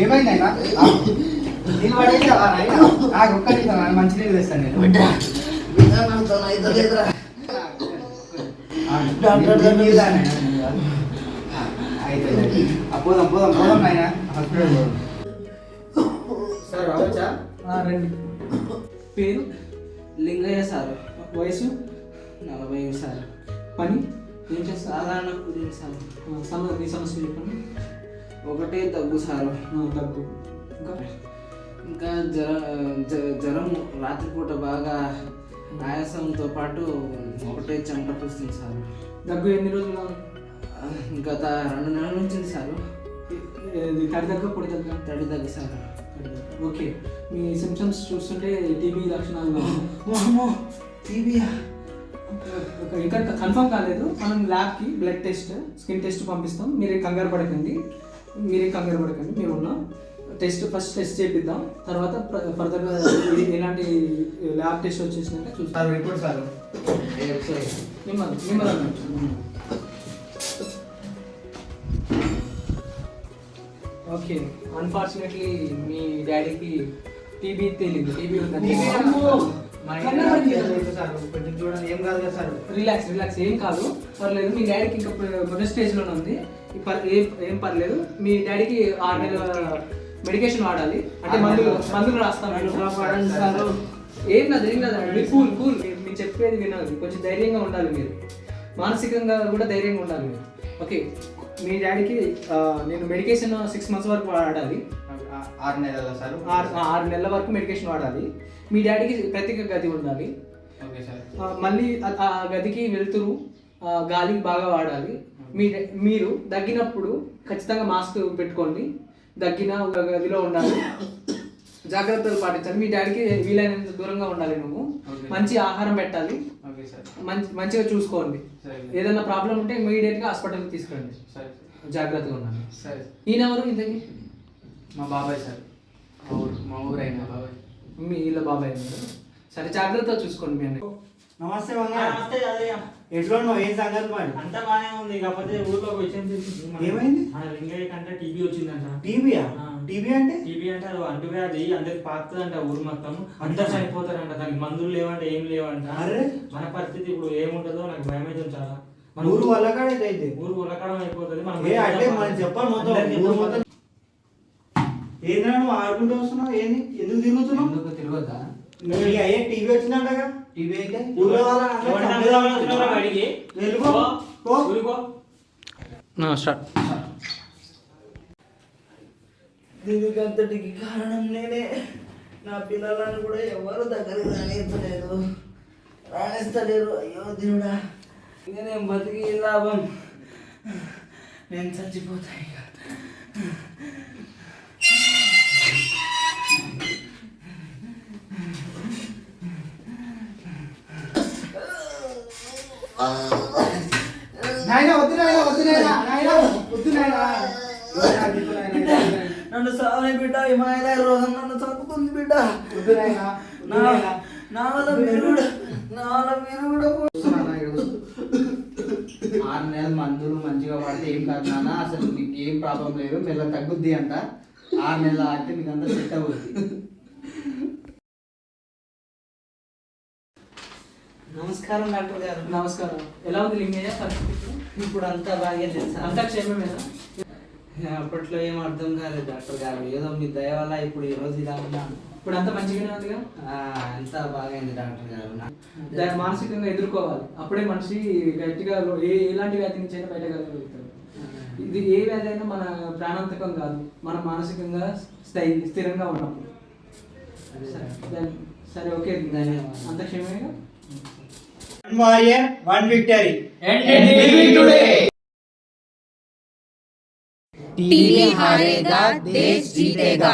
ఏమైంది అయినా నీళ్ళు పడేసి నాకు ఒక్క నిమిషం మంచి నీళ్ళు తెస్తాను నేను అయిపోయింది పోదాం పోదాం పోదాం నాయన హాస్పిటల్ పోదాం సార్ రావచ్చా రండి. పేరు లింగయ్య సార్. వయసు 40 సార్. పని ఏం చేస్తారు? సాధారణ కూలింగ్ సార్. మీ సమస్య చెప్పండి. ఒకటే దగ్గు సారు. దగ్గు ఇంకా జ్వరం రాత్రిపూట బాగా ఆయాసంతో పాటు ఒకటే చెమట పూస్తుంది సార్. దగ్గు ఎన్ని రోజులు? గత 2 నెలల నుంచి సార్. తడి దగ్గు పొడి దగ్గు? తడి దగ్గు సార్. ఓకే, మీ సిమ్టమ్స్ చూస్తుంటే టీబీ లక్షణాలు. టీబీయా? ఇంకా కన్ఫర్మ్ కాలేదు. మనం ల్యాబ్కి బ్లడ్ టెస్ట్, స్కిన్ టెస్ట్ పంపిస్తాం. మీరే కంగారు పడకండి, మేము ఉన్నాం. ఫస్ట్ టెస్ట్ చేపిద్దాం, తర్వాత ఫర్దర్గా ఎలాంటి ల్యాబ్ టెస్ట్ వచ్చేసినాక చూస్తాం. రిపోర్ట్ సార్ మిమ్మల్ని ఓకే. అన్ఫార్చునేట్లీ మీ డాడీకి టీబీ తెలియదు. టీబీ ఉందని. కొంచెం చూడండి, ఏం కాదు కదా సార్. రిలాక్స్, ఏం కాదు, పర్లేదు. మీ డాడీకి ఇంకా మొదటి స్టేజ్లోనే ఉంది. ఏం పర్లేదు. మీ డాడీకి 6 నెలల మెడికేషన్ వాడాలి. అంటే మందులు రాస్తాం. ఏం కాదు. కూల్. మీరు చెప్పేది వినాలి. కొంచెం ధైర్యంగా ఉండాలి. మీరు మానసికంగా కూడా ధైర్యంగా ఉండాలి మీరు. ఓకే, మీ డాడీకి నేను మెడికేషన్ 6 మంత్స్ వరకు వాడాలి. 6 నెలల సార్? 6 నెలల వరకు మెడికేషన్ వాడాలి. మీ డాడీకి ప్రత్యేక గది ఉండాలి. Okay sir. మళ్ళీ ఆ గదికి వెళ్తురు గాలి బాగా వాడాలి. మీరు దగ్గినప్పుడు ఖచ్చితంగా మాస్క్ పెట్టుకోండి. దగ్గిన ఒక గదిలో ఉండాలి. జాగ్రత్తలు పాటించాలి. మీ డాడీకి వీలైనంత దూరంగా ఉండాలి. నువ్వు మంచి ఆహారం పెట్టాలి. మంచిగా చూసుకోండి. ఏదైనా ప్రాబ్లం ఉంటే ఇమీడియట్గా హాస్పిటల్కి తీసుకురండి. జాగ్రత్తగా ఉండాలి. సరే. ఈయన ఎవరు? ఇంతకి మా బాబాయ్ సార్. మా ఊరైన బాబాయ్. మీ ఇళ్ళ బాబాయ్ అన్నారు. సరే, జాగ్రత్తగా చూసుకోండి. మీ అన్న. నమస్తే ఎట్లా ఉన్నావు? ఏం సంగతి మరి? అంతా బాగానే ఉంది. కాకపోతే ఊర్లో విషయం ఏమైంది? లింగయ్య కంటే టీబీ వచ్చిందంట. టీబీయా? టీబీ అంటే అది అంటువ్యాధి, అందరికి పాకుతుందంట. ఊరు మొత్తం అందరు చనిపోతారంట. దానికి మందులు లేవంట, ఏం లేవంట. మన పరిస్థితి ఇప్పుడు ఏముంటుందో నాకు భయం అవుతుంది చాలా. మన ఊరు వల్లకాడైతే ఊరు వల్లకాడం అయిపోతుంది. మనం చెప్పాలి మొత్తం. ఏంద్రా నువ్వు ఆడుకుంటూ వస్తున్నావు? ఏంది, ఎందుకు తిరుగుతున్నావు? ఎందుకు తిరగద్దా? అయ్యే టీవీ వచ్చిందంటగా. టీవీ అయితే స్టార్ట్. దీనికి అంతటికి కారణం నేనే. నా పిల్లలను కూడా ఎవరు దగ్గరికి రాణిస్తలేరు. అయ్యో దేవుడా, ఇంకా నేను బతికి లాభం, నేను చచ్చిపోతా ఇక. నన్ను సావని బిడ్డ, హిమాలయ రోగం నన్ను చంపుకుంది బిడ్డ. నా వల్ల మీరు కూడా 6 నెలల మందులు మంచిగా వాడితే ఏం కాదు నాన్న. అసలు మీకు ఏం ప్రాబ్లం లేదు, మెల్ల తగ్గుద్ది అంట. 6 నెలలు ఆడితే మీకు అంతా సెట్ అవుద్ది. నమస్కారం డాక్టర్ గారు. నమస్కారం. ఎలా ఉంది లింగయ్య పరిస్థితి? ఇప్పుడు అంతా బాగా తెలుసా? అంతా క్షేమమేనా? అప్పట్లో ఏం అర్థం కాలేదు డాక్టర్ గారు. ఏదో మీ దయ వల్ల ఇప్పుడు ఈ రోజు ఇలా ఉన్నాను. ఇప్పుడు అంతా మంచిగానే ఉందిగా? అంతా బాగైంది డాక్టర్ గారు. దాన్ని మానసికంగా ఎదుర్కోవాలి. అప్పుడే మనిషి గట్టిగా ఎలాంటి వ్యాధి నుంచి అయినా బయటగలుగుతాడు. ఇది ఏ వ్యాధి అయినా మన ప్రాణాంతకం కాదు, మనం మానసికంగా స్థిరంగా ఉన్నప్పుడు. సరే, ఓకే, అంత క్షేమమేగా? One warrior, one victory. TV हारेगा, देश जीतेगा।